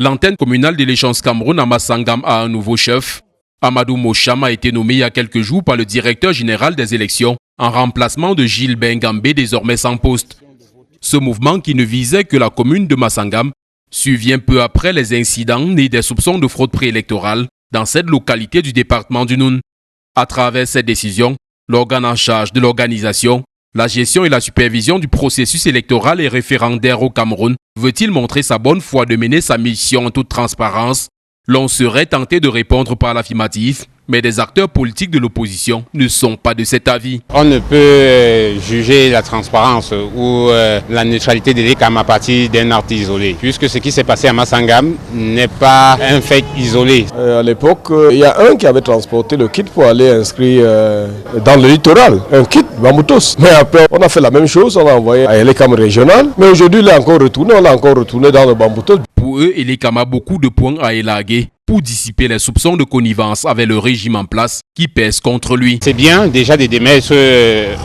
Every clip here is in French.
L'antenne communale d'élections Cameroun à Massangam a un nouveau chef. Amadou Mocham a été nommé il y a quelques jours par le directeur général des élections en remplacement de Gilles Bengambé, désormais sans poste. Ce mouvement, qui ne visait que la commune de Massangam, survient peu après les incidents nés des soupçons de fraude préélectorale dans cette localité du département du Noun. À travers cette décision, l'organe en charge de l'organisation, la gestion et la supervision du processus électoral et référendaire au Cameroun veut-il montrer sa bonne foi de mener sa mission en toute transparence? L'on serait tenté de répondre par l'affirmative, mais des acteurs politiques de l'opposition ne sont pas de cet avis. On ne peut juger la transparence ou la neutralité de l'ECAM à partir d'un acte isolé, puisque ce qui s'est passé à Massangam n'est pas un fait isolé. À l'époque, il y a un qui avait transporté le kit pour aller inscrire dans le littoral, un kit Bamboutos. Mais après, on a fait la même chose, on l'a envoyé à l'ECAM régional, mais aujourd'hui il est encore retourné, on l'a encore retourné dans le Bamboutos. Pour eux, l'ECAM a beaucoup de points à élaguer pour dissiper les soupçons de connivence avec le régime en place qui pèse contre lui. C'est bien déjà de démettre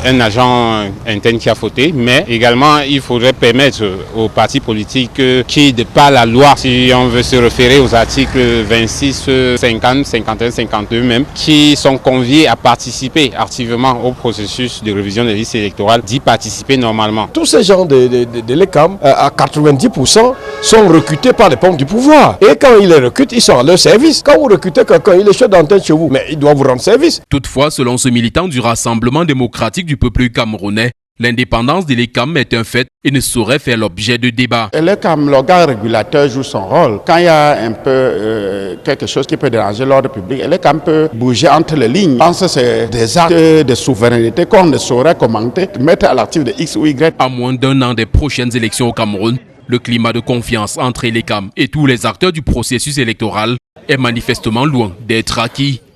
un agent interne qui a fauté, mais également il faudrait permettre aux partis politiques qui, de par la loi, si on veut se référer aux articles 26, 50, 51, 52 même, qui sont conviés à participer activement au processus de révision des listes électorales, d'y participer normalement. Tous ces gens de l'ECAM, à 90%, sont recrutés par les pommes du pouvoir. Et quand ils les recrutent, ils sont à leur service. Quand vous recrutez quelqu'un, il est chef d'antenne chez vous, mais il doit vous rendre service. Toutefois, selon ce militant du Rassemblement démocratique du peuple camerounais, l'indépendance de l'ECAM est un fait et ne saurait faire l'objet de débats. L'ECAM, l'organe régulateur, joue son rôle. Quand il y a un peu quelque chose qui peut déranger l'ordre public, l'ECAM peut bouger entre les lignes. Je pense que c'est des actes de souveraineté qu'on ne saurait commenter, mettre à l'actif de X ou Y. À moins d'un an des prochaines élections au Cameroun, le climat de confiance entre l'ECAM et tous les acteurs du processus électoral est manifestement loin d'être acquis.